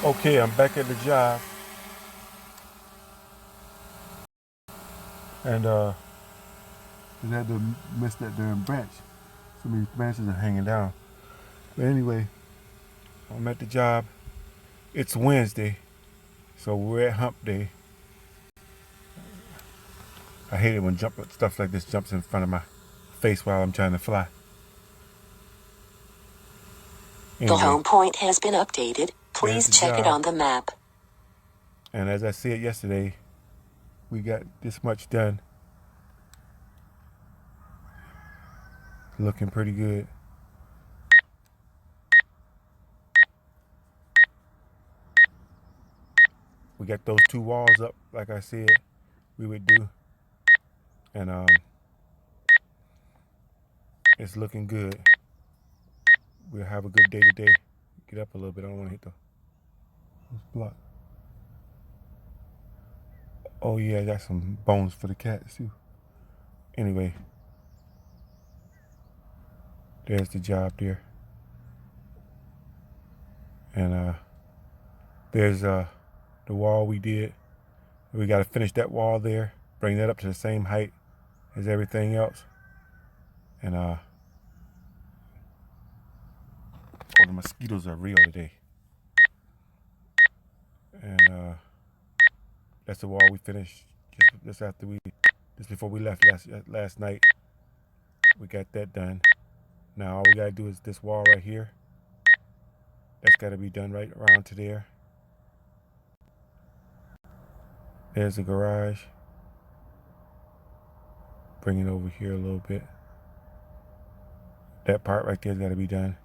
Okay, I'm back at the job, and I had to miss that damn branch. Some of these branches are hanging down. But anyway, I'm at the job. It's Wednesday, so we're at hump day. I hate it when stuff like this jumps in front of my face while I'm trying to fly. The Anyway, home point has been updated. there's Please the check it job. on the map. And as I said yesterday, we got this much done. Looking pretty good. We got those two walls up, like I said we would do. And it's looking good. We'll have a good day today. Get up a little bit. I don't want to hit this block. Oh yeah, I got some bones for the cats too. Anyway, there's the job there. And there's the wall we did. We got to finish that wall there. Bring that up to the same height as everything else. And oh, the mosquitoes are real today. And that's the wall we finished just before we left last night. We got that done. Now all we gotta do is this wall right here. That's gotta be done right around to there. There's the garage. Bring it over here a little bit. That part right there's gotta be done.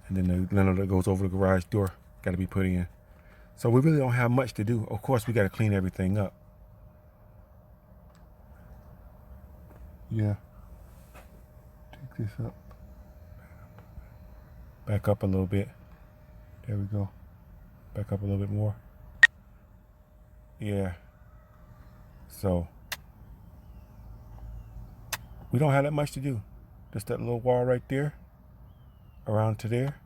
And then the linoleum that goes over the garage door gotta be put in. So we really don't have much to do. Of course, we gotta clean everything up. Yeah. Take this up. Back up a little bit. There we go. Back up a little bit more. Yeah. So we don't have that much to do. Just that little wall right there, around to there,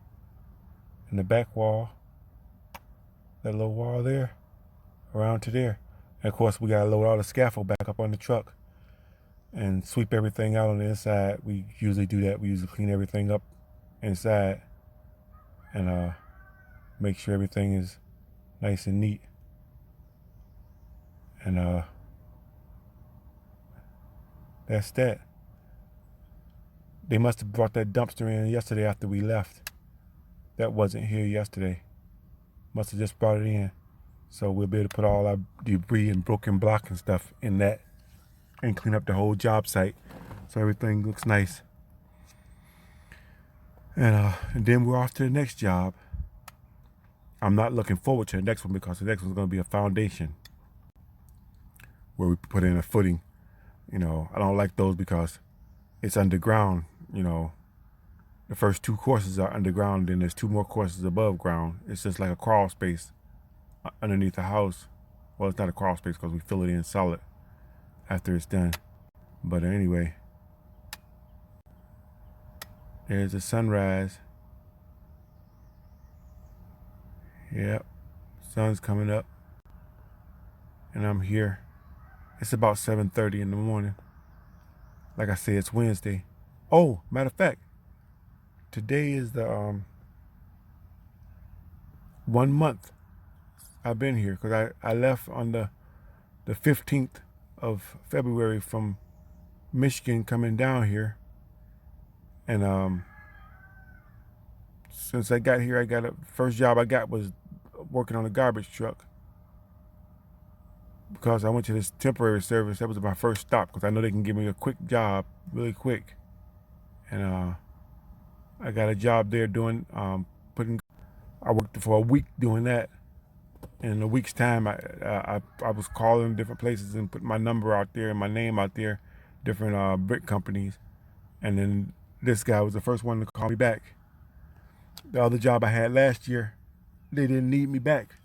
and the back wall, that little wall there, around to there. And of course, we gotta load all the scaffold back up on the truck and sweep everything out on the inside. We usually do that. We usually clean everything up inside and make sure everything is nice and neat. And that's that. They must have brought that dumpster in yesterday after we left. That wasn't here yesterday. Must have just brought it in. So we'll be able to put all our debris and broken block and stuff in that and clean up the whole job site so everything looks nice. And then we're off to the next job. I'm not looking forward to the next one because the next one's going to be a foundation where we put in a footing. You know, I don't like those because it's underground. You know, the first two courses are underground, then there's two more courses above ground. It's just like a crawl space underneath the house. Well, it's not a crawl space because we fill it in solid after it's done. But anyway, there's the sunrise. Yep, sun's coming up, and I'm here. It's about 7:30 in the morning. Like I said, it's Wednesday. Oh, matter of fact, today is the 1 month I've been here because I left on the 15th of February from Michigan coming down here. And since I got here, first job I got was working on a garbage truck because I went to this temporary service. That was my first stop because I know they can give me a quick job really quick. And I got a job there doing I worked for a week doing that. And in a week's time, I was calling different places and putting my number out there and my name out there, different brick companies. And then this guy was the first one to call me back. The other job I had last year, they didn't need me back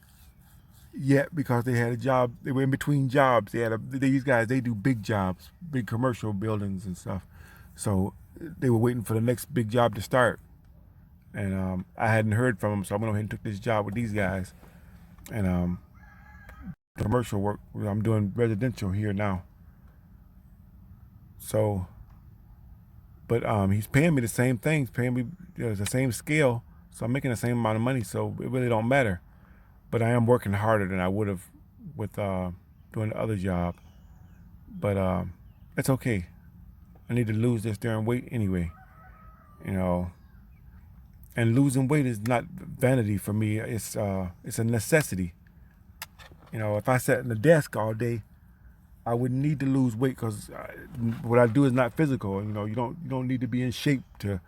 yet because they had a job. They were in between jobs. These guys, they do big jobs, big commercial buildings and stuff. So they were waiting for the next big job to start. and I hadn't heard from him, so I went ahead and took this job with these guys, and commercial work. I'm doing residential here now. So, but he's paying me the same things, paying me the same scale, so I'm making the same amount of money. So it really don't matter. But I am working harder than I would have with doing the other job. But it's okay. I need to lose this darn weight anyway. You know, and losing weight is not vanity for me. It's a necessity. You know, if I sat in the desk all day, I wouldn't need to lose weight because what I do is not physical. You know, you don't need to be in shape to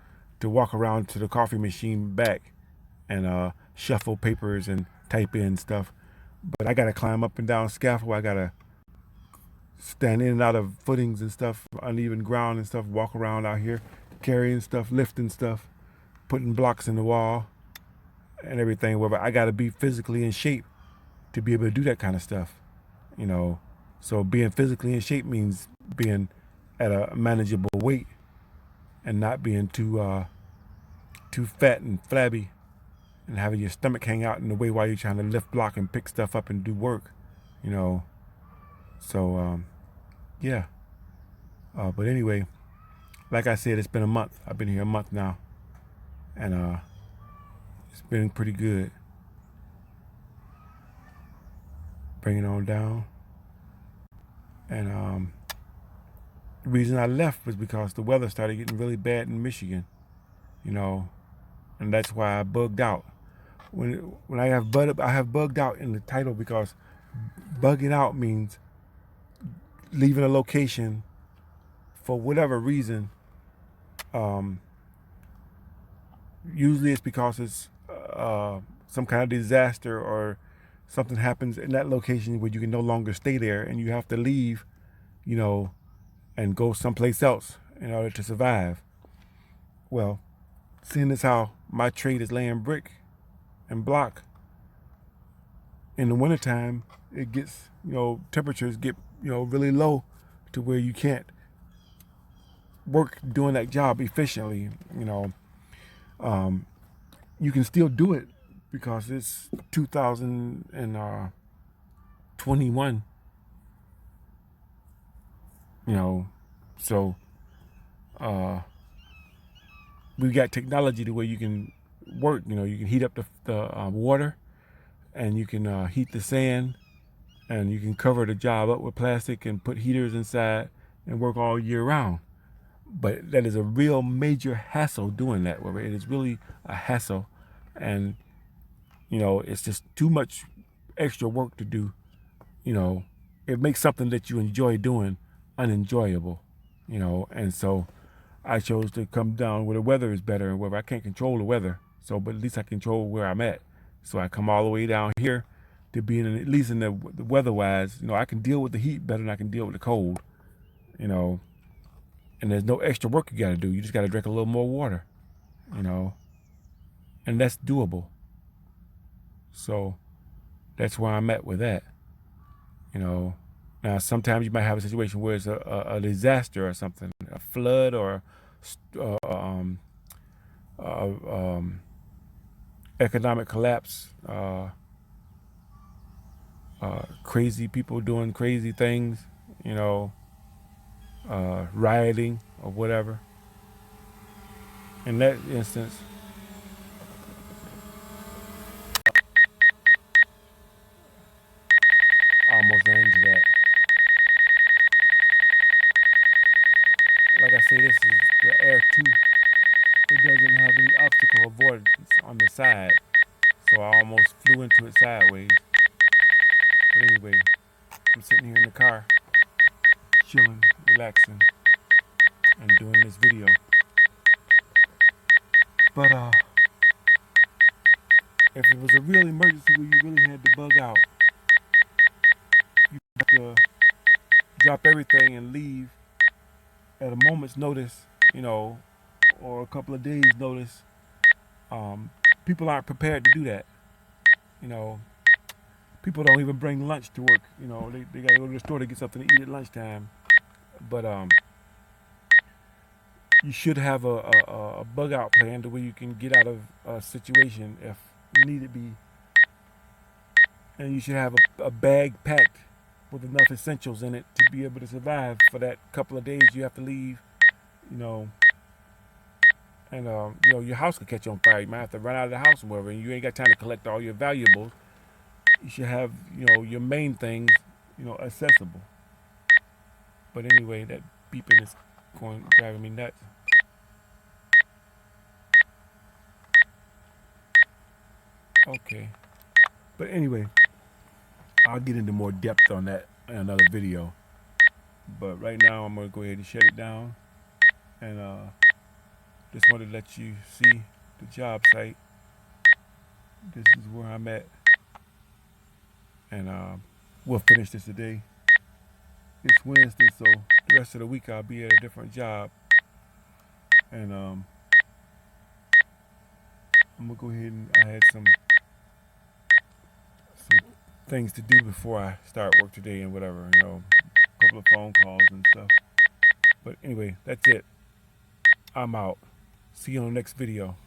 walk around to the coffee machine back and shuffle papers and type in stuff. But I gotta climb up and down scaffold. I gotta stand in and out of footings and stuff, uneven ground and stuff. Walk around out here, carrying stuff, lifting stuff, putting blocks in the wall and everything. Where I gotta be physically in shape to be able to do that kind of stuff. You know, so being physically in shape means being at a manageable weight and not being too fat and flabby and having your stomach hang out in the way while you're trying to lift block and pick stuff up and do work. You know, so yeah. But anyway, like I said, it's been a month. I've been here a month now, and it's been pretty good. Bring it on down, and the reason I left was because the weather started getting really bad in Michigan. You know, and that's why I bugged out. When I have bugged out in the title because bugging out means leaving a location for whatever reason. Um, Usually it's because it's some kind of disaster or something happens in that location where you can no longer stay there and you have to leave, you know, and go someplace else in order to survive. Well, seeing as how my trade is laying brick and block, in the wintertime, it gets, temperatures get, really low to where you can't work doing that job efficiently. Um, you can still do it because it's 2021, so uh, we got technology to where you can work. You can heat up the water, and you can heat the sand, and you can cover the job up with plastic and put heaters inside and work all year round. But that is a real major hassle doing that. Where it is really a hassle, and it's just too much extra work to do. It makes something that you enjoy doing unenjoyable. And so I chose to come down where the weather is better and where I can't control the weather. So, but at least I control where I'm at. So I come all the way down here to be at least in the weather-wise. I can deal with the heat better than I can deal with the cold. You know, and there's no extra work you got to do. You just got to drink a little more water. And that's doable. So that's where I'm at with that. Now sometimes you might have a situation where it's a disaster or something, a flood or uh, um, uh, um, economic collapse, crazy people doing crazy things, rioting or whatever. In that instance, I almost ran into that. Like I say, this is the Air 2. It doesn't have any obstacle avoidance on the side, so I almost flew into it sideways. But anyway, I'm sitting here in the car, chilling, relaxing, and doing this video. But if it was a real emergency where you really had to bug out, you have to drop everything and leave at a moment's notice, or a couple of days' notice. People aren't prepared to do that. People don't even bring lunch to work. They got to go to the store to get something to eat at lunchtime. But you should have a bug out plan the way you can get out of a situation if needed be, and you should have a bag packed with enough essentials in it to be able to survive for that couple of days you have to leave, you know. And your house could catch on fire. You might have to run out of the house or whatever, and you ain't got time to collect all your valuables. You should have, your main things, accessible. But anyway, that beeping is driving me nuts. Okay. But anyway, I'll get into more depth on that in another video. But right now, I'm gonna go ahead and shut it down, and just wanted to let you see the job site. This is where I'm at, and we'll finish this today. It's Wednesday, so the rest of the week I'll be at a different job, and I'm gonna go ahead and I had some things to do before I start work today and whatever, a couple of phone calls and stuff. But anyway, that's it. I'm out. See you on the next video.